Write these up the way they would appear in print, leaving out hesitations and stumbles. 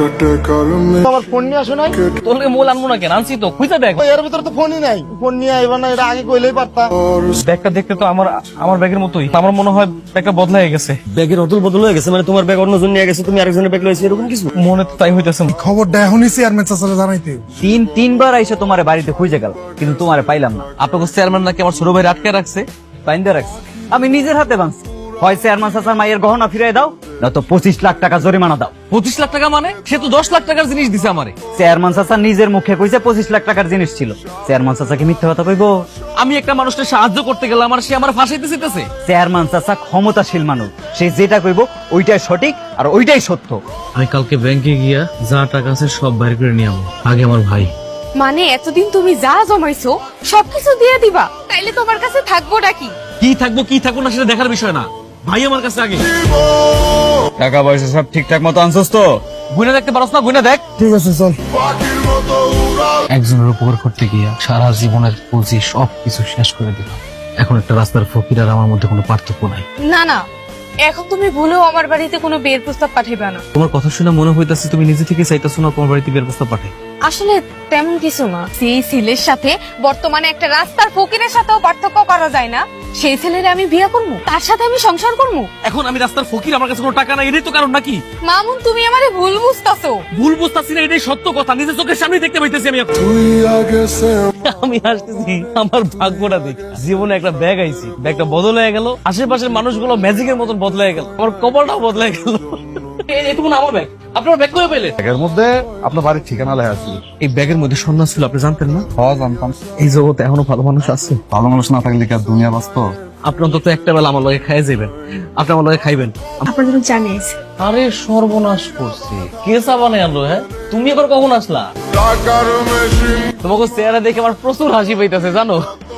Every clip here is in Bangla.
আমার ফোন নিয়ে আসো নাই? তোর মোল আনবো না কেন? আনছি তো, খুঁজে দেখ। এর ভিতরে তো ফোনই নাই। ফোন নিয়ে আইবা না, এটা আগে কইলেই পারতা। ব্যাগটা দেখতে তো আমার ব্যাগের মতোই। আমার মনে হয় ব্যাগটা বদলা হয়ে গেছে। ব্যাগের অদল বদল হয়ে গেছে মানে তোমার ব্যাগ অন্যজন নিয়ে গেছে, তুমি আরেকজনের ব্যাগ লইছো, এরকম কিছু? মনে তো তাই হইতেছে। খবরটা এখনই চেয়ারম্যান চাচারে জানাইতে। তিনবার আইসা তোমার বাড়িতে খুঁজে গেল, কিন্তু তোমারে পাইলাম না। আপনাকে চেয়ারম্যান নাকি আমার ছোট ভাই আটকে রাখছে। বাইন্দা রাখছি, আমি নিজের হাতে ভাঙছি। হয় চেয়ারম্যান চাচার মায়ের গহনা ফিরিয়ে দাও, নয়তো 25 লাখ টাকা জরিমানা দাও। 25 লাখ টাকা মানে? সে তো 10 লাখ টাকার জিনিস দিছে আমারে। চেয়ারম্যান চাচা নিজের মুখে কইছে 25 লাখ টাকার জিনিস ছিল। চেয়ারম্যান চাচা কি মিথ্যা কথা কইবো? আমি একটা মানুষকে সাহায্য করতে গেলাম আর সে আমার ফাঁসাইতে চাইতেছে। চেয়ারম্যান চাচা ক্ষমতাশীল মানুষ, সে যেটা কইবো ওইটাই সঠিক আর ওইটাই সত্য। আমি কালকে ব্যাংকে গিয়া যা টাকা আছে সব বাইরে করে নিয়ে আমো। আগে আমার ভাই। মানে এতদিন তুমি যা জমাইছো সবকিছু দিয়ে দিবা? তাইলে তোমার কাছে থাকবো নাকি? কি থাকবো না সেটা দেখার বিষয় না, ভাই আমার কাছে আগে। টাকা পয়সা সব ঠিকঠাক মতো আনছস তো? গুনে দেখতে পারছ না? গুনে দেখ। ঠিক আছে চল। একজনের উপকার করতে গিয়া সারা জীবনের পুঁজি সবকিছু শেষ করে দিলাম। এখন একটা রাস্তার ফকির আর আমার মধ্যে কোনো পার্থক্য নাই। না না, এখন তুমি ভুলেও আমার বাড়িতে কোনো বিয়ের প্রস্তাব পাঠাইবা না। তোমার কথা শুনে মনে হইতাছে তুমি নিজে থেকে চাইতাছো না তোমার বাড়িতে বিয়ের প্রস্তাব পাঠাই। আসলে তেমন কিছু না। সেই ছেলের সাথে বর্তমানে একটা রাস্তার ফকিরের সাথেও পার্থক্য করা যায় না। সেই ছেলের আমি বিয়ে করবো, তার সাথে আমি সংসার করবো। এখন আমি রাস্তার ফকির, আমার কাছে কোনো টাকা নাই, এটাই তো কারণ নাকি? মামুন, তুমি আমারে ভুল বুঝতাছো। ভুল বুঝতাছি না, এটাই সত্য কথা। নিজের চোখের সামনে দেখতে পাইতেছি আমি। আমি আসতেছি আমার ভাগ্যটা দেখি। জীবনে একটা ব্যাগ আইছি, ব্যাগটা বদল হয়ে গেল। আশেপাশের মানুষগুলো ম্যাজিকের মতন বদলে গেল, আমার কপালটাও বদলে গেল। এটুকু না আমার ব্যাগ। আপনার ব্যাগ কই পেলেন? ব্যাগের মধ্যে আপনার বাড়ির ঠিকানা লেখা আছে। এই ব্যাগের মধ্যে সন্ন্যাস ছিল, আপনি জানতেন না? হ্যাঁ জানতাম। এই জগতে এখনো ভালো মানুষ আছে। ভালো মানুষ না থাকলে কি আর দুনিয়া বাঁচতো? আপনি অন্তত একটা বেলা আমার লগে খাইয়ে যাবেন, আপনি আমার লগে খাইবেন। আপনার জন্য জানিস আরে সর্বনাশ করছে, কে চা বানাই আনলো? হ্যাঁ, তুমি এবার কখন আসলা? তোমাকে চেহারা দেখে আমার প্রচুর হাসি পাইতেছে জানো।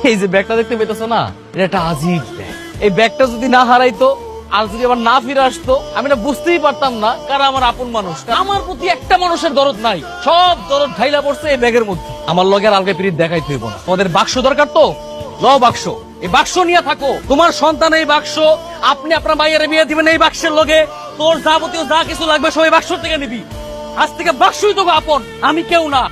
এই যে ব্যাগটা দেখতে পাইতেছো না, এটা একটা আজীব ব্যাগ। এই ব্যাগটা যদি না হারাইতো আর যদি আবার না ফিরে আসতো, আমি না বুঝতেই পারতাম না কারা আমার আপন মানুষ। আমার প্রতি একটা মানুষের দরদ নাই, সব দরদ ঢাইলা পড়ছে এই ব্যাগের মধ্যে। আমার লগে আর আলগে পিরিত দেখাই থইব না। তোমাদের বাক্স দরকার তো ল বাক্স, এই বাক্স নিয়ে থাকো। তোমার সন্তান এই বাক্স, আপনি আপনার মায়ের বিয়ে দিবেন এই বাক্সের লগে। তোর যাবতীয় যা কিছু লাগবে সবাই বাক্স থেকে নিবি। আজ থেকে বাক্সই তো আপন, আমি কেউ না।